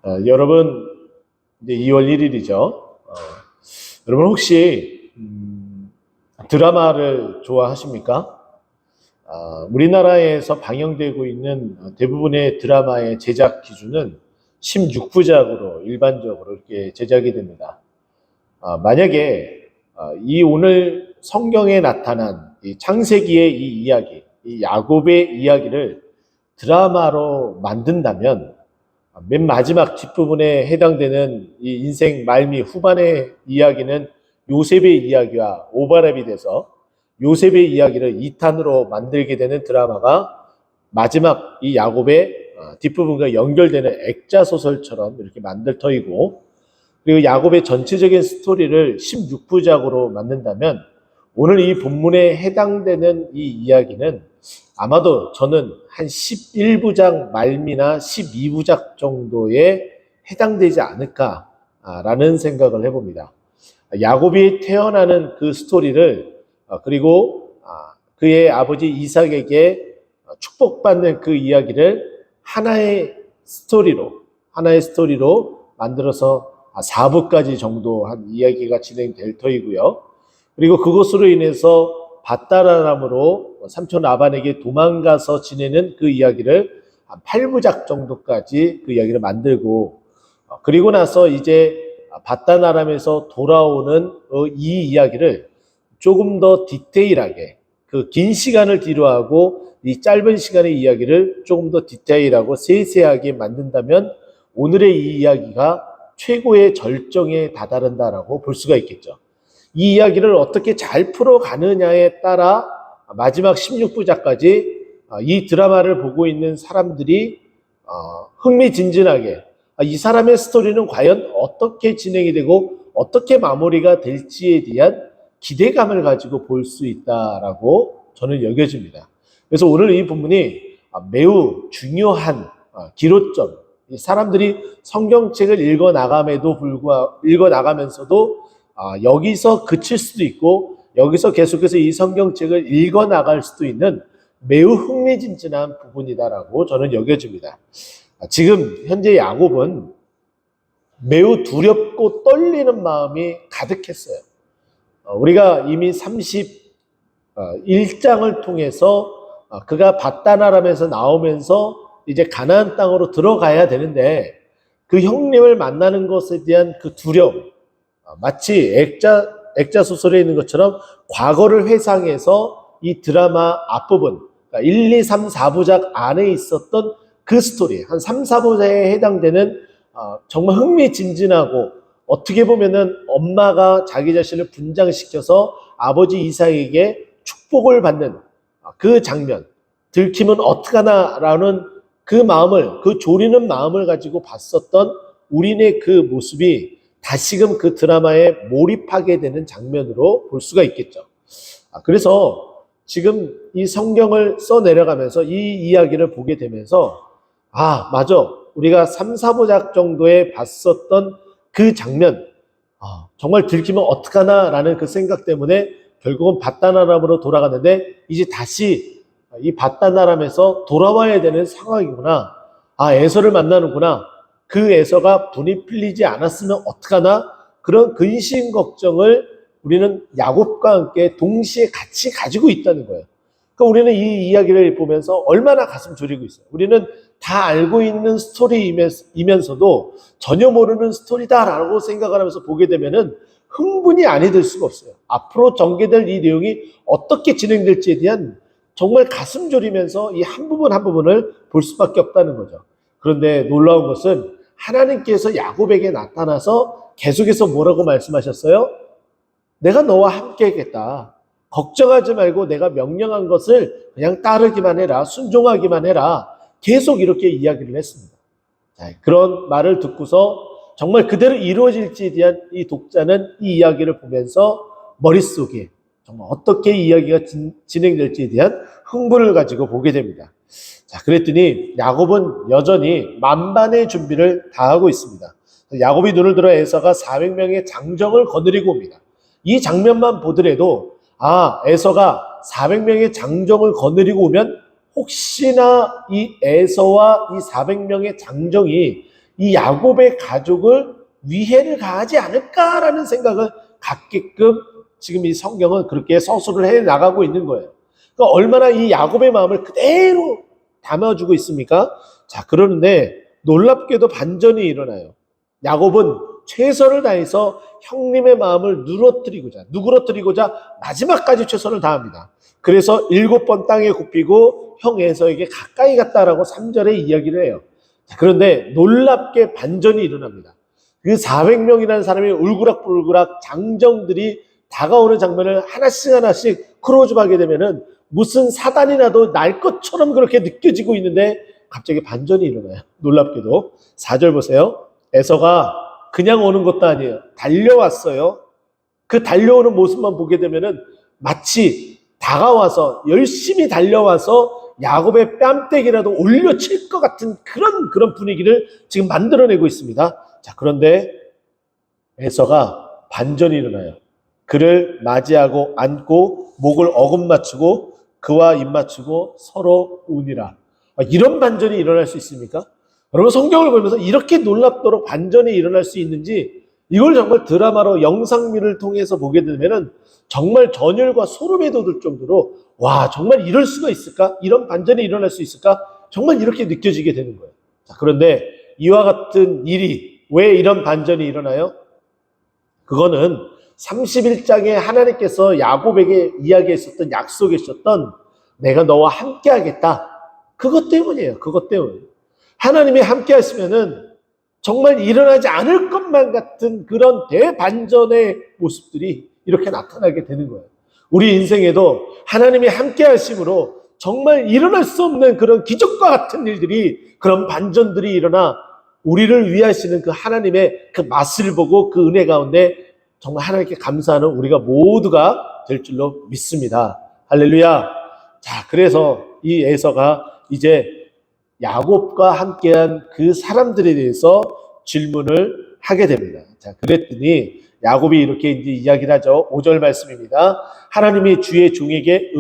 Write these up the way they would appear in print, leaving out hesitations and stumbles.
여러분, 이제 2월 1일이죠. 여러분 혹시 드라마를 좋아하십니까? 우리나라에서 방영되고 있는 대부분의 드라마의 제작 기준은 16부작으로 일반적으로 이렇게 제작이 됩니다. 만약에 이 오늘 성경에 나타난 이 창세기의 이 이야기, 이 야곱의 이야기를 드라마로 만든다면 맨 마지막 뒷부분에 해당되는 이 인생 말미 후반의 이야기는 요셉의 이야기와 오버랩이 돼서 요셉의 이야기를 2탄으로 만들게 되는 드라마가 마지막 이 야곱의 뒷부분과 연결되는 액자 소설처럼 이렇게 만들 터이고, 그리고 야곱의 전체적인 스토리를 16부작으로 만든다면 오늘 이 본문에 해당되는 이 이야기는 아마도 저는 한 11부작 말미나 12부작 정도에 해당되지 않을까라는 생각을 해봅니다. 야곱이 태어나는 그 스토리를 그리고 그의 아버지 이삭에게 축복받는 그 이야기를 하나의 스토리로 만들어서 4부까지 정도 한 이야기가 진행될 터이고요. 그리고 그것으로 인해서 밧다라람으로 삼촌 라반에게 도망가서 지내는 그 이야기를 한 8부작 정도까지 그 이야기를 만들고, 그리고 나서 이제 밧다나람에서 돌아오는 이 이야기를 조금 더 디테일하게, 그 긴 시간을 뒤로하고 이 짧은 시간의 이야기를 조금 더 디테일하고 세세하게 만든다면 오늘의 이 이야기가 최고의 절정에 다다른다라고 볼 수가 있겠죠. 이 이야기를 어떻게 잘 풀어가느냐에 따라 마지막 16부작까지 이 드라마를 보고 있는 사람들이 흥미진진하게 이 사람의 스토리는 과연 어떻게 진행이 되고 어떻게 마무리가 될지에 대한 기대감을 가지고 볼 수 있다라고 저는 여겨집니다. 그래서 오늘 이 부분이 매우 중요한 기로점, 사람들이 성경책을 읽어나가면서도 여기서 그칠 수도 있고 여기서 계속해서 이 성경책을 읽어나갈 수도 있는 매우 흥미진진한 부분이다라고 저는 여겨집니다. 지금 현재 야곱은 매우 두렵고 떨리는 마음이 가득했어요. 우리가 이미 31장을 통해서 그가 밧다나람에서 나오면서 이제 가나안 땅으로 들어가야 되는데 그 형님을 만나는 것에 대한 그 두려움, 마치 액자 소설에 있는 것처럼 과거를 회상해서 이 드라마 앞부분, 그러니까 1, 2, 3, 4부작 안에 있었던 그 스토리, 한 3, 4부작에 해당되는 정말 흥미진진하고 어떻게 보면은 엄마가 자기 자신을 분장시켜서 아버지 이삭에게 축복을 받는 그 장면, 들키면 어떡하나라는 그 마음을, 그 졸이는 마음을 가지고 봤었던 우리네 그 모습이 다시금 그 드라마에 몰입하게 되는 장면으로 볼 수가 있겠죠. 그래서 지금 이 성경을 써내려가면서 이 이야기를 보게 되면서 맞아. 우리가 3, 4부작 정도에 봤었던 그 장면, 정말 들키면 어떡하나라는 그 생각 때문에 결국은 밧다나람으로 돌아갔는데 이제 다시 이 밧다나람에서 돌아와야 되는 상황이구나. 에서를 만나는구나. 그 에서가 분이 풀리지 않았으면 어떡하나? 그런 근심 걱정을 우리는 야곱과 함께 동시에 같이 가지고 있다는 거예요. 그러니까 우리는 이 이야기를 보면서 얼마나 가슴 졸이고 있어요. 우리는 다 알고 있는 스토리이면서도 전혀 모르는 스토리다라고 생각을 하면서 보게 되면은 흥분이 아니 될 수가 없어요. 앞으로 전개될 이 내용이 어떻게 진행될지에 대한 정말 가슴 졸이면서 이 한 부분 한 부분을 볼 수밖에 없다는 거죠. 그런데 놀라운 것은 하나님께서 야곱에게 나타나서 계속해서 뭐라고 말씀하셨어요? 내가 너와 함께 하겠다. 걱정하지 말고 내가 명령한 것을 그냥 따르기만 해라. 순종하기만 해라. 계속 이렇게 이야기를 했습니다. 그런 말을 듣고서 정말 그대로 이루어질지에 대한 이 독자는 이 이야기를 보면서 머릿속에 정말 어떻게 이야기가 진행될지에 대한 흥분을 가지고 보게 됩니다. 그랬더니 야곱은 여전히 만반의 준비를 다하고 있습니다. 야곱이 눈을 들어 에서가 400명의 장정을 거느리고 옵니다. 이 장면만 보더라도 에서가 400명의 장정을 거느리고 오면 혹시나 이 에서와 이 400명의 장정이 이 야곱의 가족을 위해를 가하지 않을까라는 생각을 갖게끔 지금 이 성경은 그렇게 서술을 해 나가고 있는 거예요. 그러니까 얼마나 이 야곱의 마음을 그대로 담아주고 있습니까? 자, 그런데 놀랍게도 반전이 일어나요. 야곱은 최선을 다해서 형님의 마음을 누그러뜨리고자 마지막까지 최선을 다합니다. 그래서 7번 땅에 굽히고 형 에서에게 가까이 갔다라고 3절에 이야기를 해요. 자, 그런데 놀랍게 반전이 일어납니다. 그 400명이라는 사람이 울그락불그락 장정들이 다가오는 장면을 하나씩 크로즈하게 되면은 무슨 사단이 나도 날 것처럼 그렇게 느껴지고 있는데 갑자기 반전이 일어나요. 놀랍게도 4절 보세요. 에서가 그냥 오는 것도 아니에요. 달려왔어요. 그 달려오는 모습만 보게 되면은 마치 다가와서 열심히 달려와서 야곱의 뺨때기라도 올려칠 것 같은 그런 분위기를 지금 만들어내고 있습니다. 자, 그런데 에서가 반전이 일어나요. 그를 맞이하고 안고 목을 어긋맞추고 그와 입맞추고 서로 우니라. 이런 반전이 일어날 수 있습니까? 여러분, 성경을 보면서 이렇게 놀랍도록 반전이 일어날 수 있는지 이걸 정말 드라마로 영상미를 통해서 보게 되면은 정말 전율과 소름이 돋을 정도로 와, 정말 이럴 수가 있을까? 이런 반전이 일어날 수 있을까? 정말 이렇게 느껴지게 되는 거예요. 자, 그런데 이와 같은 일이 왜 이런 반전이 일어나요? 그거는 31장에 하나님께서 야곱에게 이야기했었던 약속에 있었던 내가 너와 함께 하겠다. 그것 때문이에요. 그것 때문. 하나님이 함께 하시면은 정말 일어나지 않을 것만 같은 그런 대반전의 모습들이 이렇게 나타나게 되는 거예요. 우리 인생에도 하나님이 함께 하심으로 정말 일어날 수 없는 그런 기적과 같은 일들이, 그런 반전들이 일어나 우리를 위하시는 그 하나님의 그 맛을 보고 그 은혜 가운데 정말 하나님께 감사하는 우리가 모두가 될 줄로 믿습니다. 할렐루야. 자, 그래서 이 에서가 이제 야곱과 함께한 그 사람들에 대해서 질문을 하게 됩니다. 자, 그랬더니 야곱이 이렇게 이제 이야기를 하죠. 5절 말씀입니다. 하나님이 주의 종에게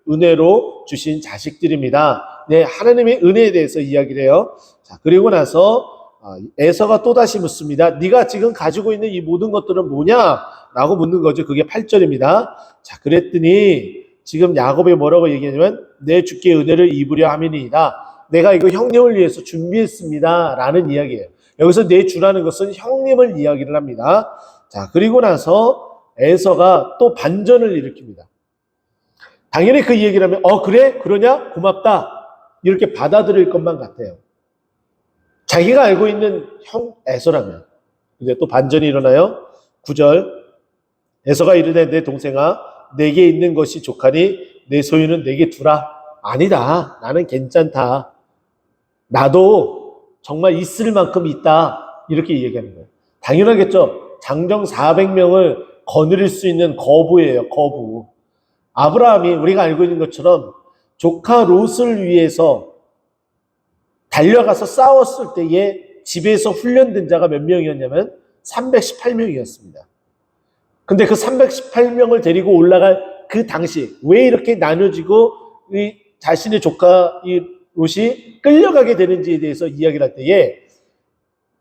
은혜로 주신 자식들입니다. 네, 하나님의 은혜에 대해서 이야기를 해요. 자, 그리고 나서 에서가 또다시 묻습니다. 네가 지금 가지고 있는 이 모든 것들은 뭐냐? 라고 묻는 거죠. 그게 8절입니다. 자, 그랬더니 지금 야곱이 뭐라고 얘기하냐면 내 주께 은혜를 입으려 함이니이다. 내가 이거 형님을 위해서 준비했습니다. 라는 이야기예요. 여기서 내 주라는 것은 형님을 이야기를 합니다. 자, 그리고 나서 에서가 또 반전을 일으킵니다. 당연히 그 얘기를 하면 그래? 그러냐? 고맙다. 이렇게 받아들일 것만 같아요. 자기가 알고 있는 형 에서라면. 근데 또 반전이 일어나요. 9절. 에서가 이르되 내 동생아 내게 있는 것이 족하니 내 소유는 내게 두라. 아니다. 나는 괜찮다. 나도 정말 있을 만큼 있다. 이렇게 얘기하는 거예요. 당연하겠죠. 장정 400명을 거느릴 수 있는 거부예요. 거부. 아브라함이 우리가 알고 있는 것처럼 조카 롯을 위해서 달려가서 싸웠을 때에 집에서 훈련된 자가 몇 명이었냐면 318명이었습니다. 근데 그 318명을 데리고 올라갈 그 당시 왜 이렇게 나눠지고 이 자신의 조카 이 롯이 끌려가게 되는지에 대해서 이야기를 할 때에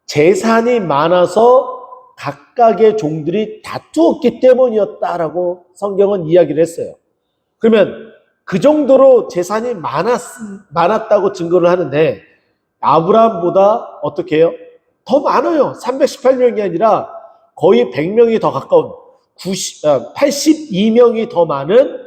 재산이 많아서 각각의 종들이 다투었기 때문이었다라고 성경은 이야기를 했어요. 그러면 그 정도로 재산이 많았다고 증거를 하는데 아브라함보다 어떻게 해요? 더 많아요. 318명이 아니라 거의 100명이 더 가까운 82명이 더 많은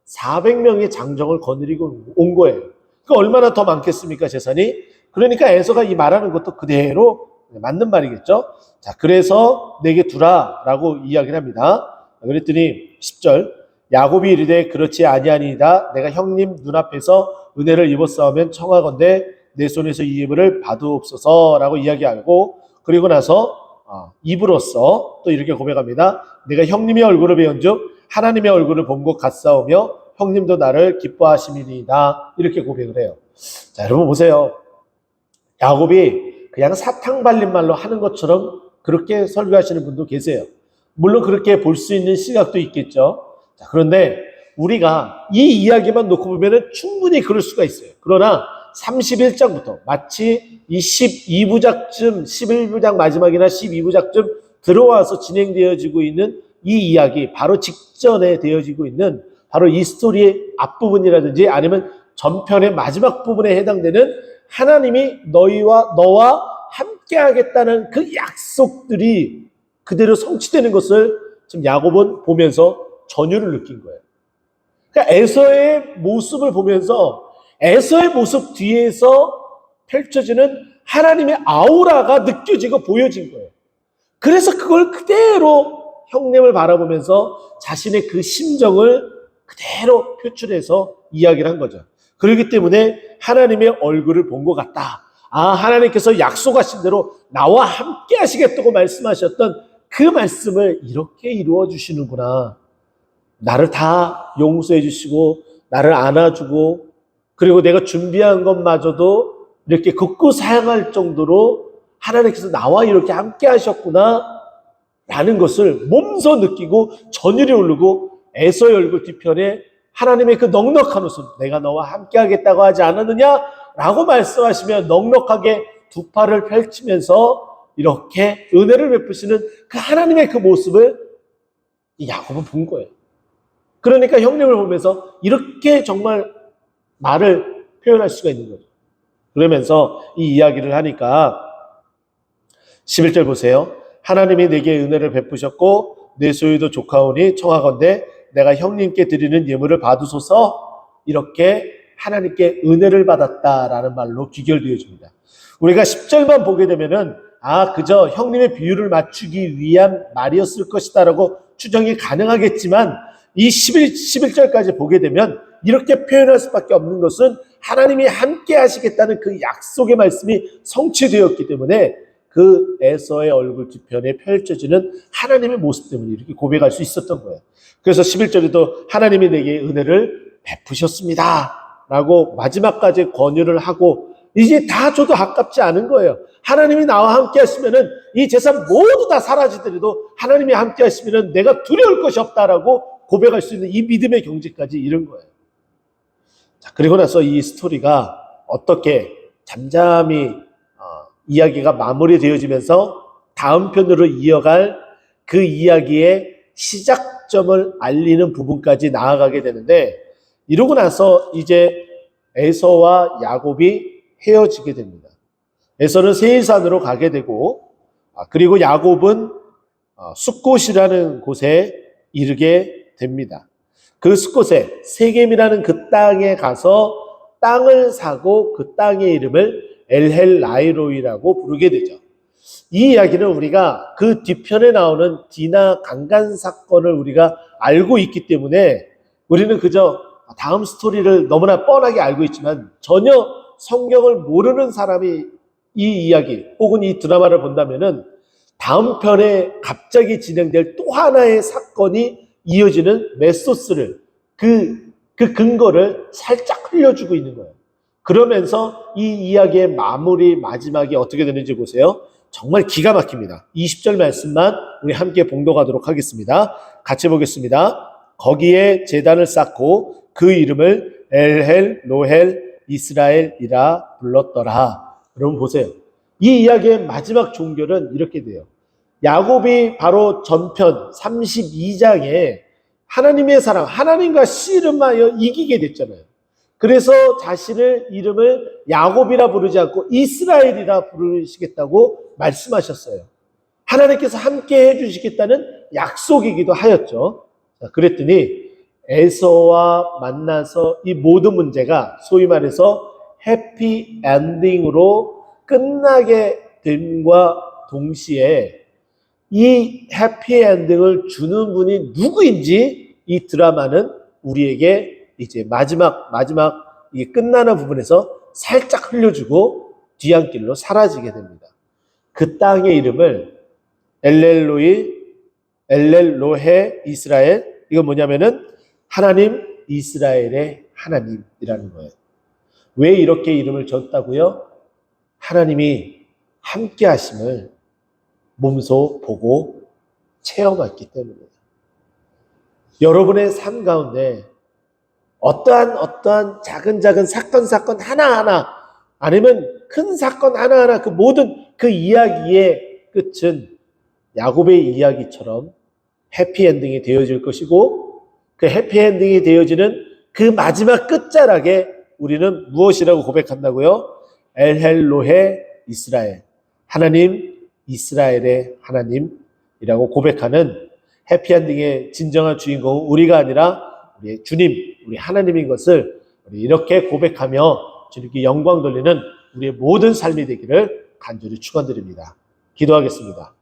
400명의 장정을 거느리고 온 거예요. 그러니까 얼마나 더 많겠습니까, 재산이? 그러니까 에서가 이 말하는 것도 그대로 맞는 말이겠죠. 자, 그래서 내게 두라라고 이야기를 합니다. 그랬더니 10절 야곱이 이르되 그렇지 아니하니이다. 내가 형님 눈앞에서 은혜를 입었사오면 청하건대 내 손에서 이 예물을 받으옵소서라고 이야기하고, 그리고 나서 입으로써 또 이렇게 고백합니다. 내가 형님의 얼굴을 배운즉 하나님의 얼굴을 본 것 같사오며 형님도 나를 기뻐하심이니이다. 이렇게 고백을 해요. 자, 여러분 보세요. 야곱이 그냥 사탕 발린 말로 하는 것처럼 그렇게 설교하시는 분도 계세요. 물론 그렇게 볼 수 있는 시각도 있겠죠. 자, 그런데 우리가 이 이야기만 놓고 보면 충분히 그럴 수가 있어요. 그러나 31장부터 마치 이 12부작쯤 11부작 마지막이나 12부작쯤 들어와서 진행되어지고 있는 이 이야기, 바로 직전에 되어지고 있는 바로 이 스토리의 앞부분이라든지 아니면 전편의 마지막 부분에 해당되는 하나님이 너와 함께 하겠다는 그 약속들이 그대로 성취되는 것을 지금 야곱은 보면서 전율을 느낀 거예요. 그러니까 에서의 모습을 보면서 에서의 모습 뒤에서 펼쳐지는 하나님의 아우라가 느껴지고 보여진 거예요. 그래서 그걸 그대로 형님을 바라보면서 자신의 그 심정을 그대로 표출해서 이야기를 한 거죠. 그렇기 때문에 하나님의 얼굴을 본 것 같다. 아, 하나님께서 약속하신 대로 나와 함께 하시겠다고 말씀하셨던 그 말씀을 이렇게 이루어 주시는구나. 나를 다 용서해 주시고 나를 안아주고 그리고 내가 준비한 것마저도 이렇게 극구 사양할 정도로 하나님께서 나와 이렇게 함께 하셨구나 라는 것을 몸소 느끼고 전율이 오르고 에서의 얼굴 뒤편에 하나님의 그 넉넉한 웃음, 내가 너와 함께 하겠다고 하지 않았느냐? 라고 말씀하시며 넉넉하게 두 팔을 펼치면서 이렇게 은혜를 베푸시는 그 하나님의 그 모습을 이 야곱은 본 거예요. 그러니까 형님을 보면서 이렇게 정말 말을 표현할 수가 있는 거죠. 그러면서 이 이야기를 하니까 11절 보세요. 하나님이 내게 은혜를 베푸셨고 내 소유도 조카오니 청하건대 내가 형님께 드리는 예물을 받으소서. 이렇게 하나님께 은혜를 받았다라는 말로 귀결되어집니다. 우리가 10절만 보게 되면은 그저 형님의 비율을 맞추기 위한 말이었을 것이다라고 추정이 가능하겠지만 이 11절까지 보게 되면 이렇게 표현할 수밖에 없는 것은 하나님이 함께 하시겠다는 그 약속의 말씀이 성취되었기 때문에 그 에서의 얼굴 뒤편에 펼쳐지는 하나님의 모습 때문에 이렇게 고백할 수 있었던 거예요. 그래서 11절에도 하나님이 내게 은혜를 베푸셨습니다 라고 마지막까지 권유를 하고 이제 다 줘도 아깝지 않은 거예요. 하나님이 나와 함께 하시면은 이 재산 모두 다 사라지더라도 하나님이 함께 하시면은 내가 두려울 것이 없다라고 고백할 수 있는 이 믿음의 경지까지 이른 거예요. 자, 그리고 나서 이 스토리가 어떻게 잠잠히 이야기가 마무리되어지면서 다음 편으로 이어갈 그 이야기의 시작점을 알리는 부분까지 나아가게 되는데 이러고 나서 이제 에서와 야곱이 헤어지게 됩니다. 에서는 세일산으로 가게 되고 그리고 야곱은 숫곳이라는 곳에 이르게 됩니다. 그 숫곳에 세겜이라는 그 땅에 가서 땅을 사고 그 땅의 이름을 엘헬라이로이라고 부르게 되죠. 이 이야기는 우리가 그 뒤편에 나오는 디나 강간 사건을 우리가 알고 있기 때문에 우리는 그저 다음 스토리를 너무나 뻔하게 알고 있지만 전혀 성경을 모르는 사람이 이 이야기 혹은 이 드라마를 본다면은 다음 편에 갑자기 진행될 또 하나의 사건이 이어지는 메소스를 그 근거를 살짝 흘려주고 있는 거예요. 그러면서 이 이야기의 마무리 마지막이 어떻게 되는지 보세요. 정말 기가 막힙니다. 20절 말씀만 우리 함께 봉독하도록 하겠습니다. 같이 보겠습니다. 거기에 제단을 쌓고 그 이름을 엘헬 로헬 이스라엘이라 불렀더라. 여러분 보세요. 이 이야기의 마지막 종결은 이렇게 돼요. 야곱이 바로 전편 32장에 하나님의 사랑, 하나님과 씨름하여 이기게 됐잖아요. 그래서 자신의 이름을 야곱이라 부르지 않고 이스라엘이라 부르시겠다고 말씀하셨어요. 하나님께서 함께 해주시겠다는 약속이기도 하였죠. 그랬더니 에서와 만나서 이 모든 문제가 소위 말해서 해피 엔딩으로 끝나게 됨과 동시에 이 해피 엔딩을 주는 분이 누구인지 이 드라마는 우리에게 이제 마지막 이 끝나는 부분에서 살짝 흘려주고 뒤안길로 사라지게 됩니다. 그 땅의 이름을 엘렐로헤 이스라엘, 이건 뭐냐면은 하나님 이스라엘의 하나님이라는 거예요. 왜 이렇게 이름을 줬다고요? 하나님이 함께 하심을 몸소 보고 체험했기 때문입니다. 여러분의 삶 가운데 어떠한 작은 사건 하나하나 아니면 큰 사건 하나하나 그 모든 그 이야기의 끝은 야곱의 이야기처럼 해피엔딩이 되어질 것이고 그 해피엔딩이 되어지는 그 마지막 끝자락에 우리는 무엇이라고 고백한다고요? 엘헬로헤 이스라엘, 하나님 이스라엘의 하나님이라고 고백하는 해피엔딩의 진정한 주인공은 우리가 아니라 우리 주님, 우리 하나님인 것을 우리 이렇게 고백하며 주님께 영광 돌리는 우리의 모든 삶이 되기를 간절히 축원드립니다. 기도하겠습니다.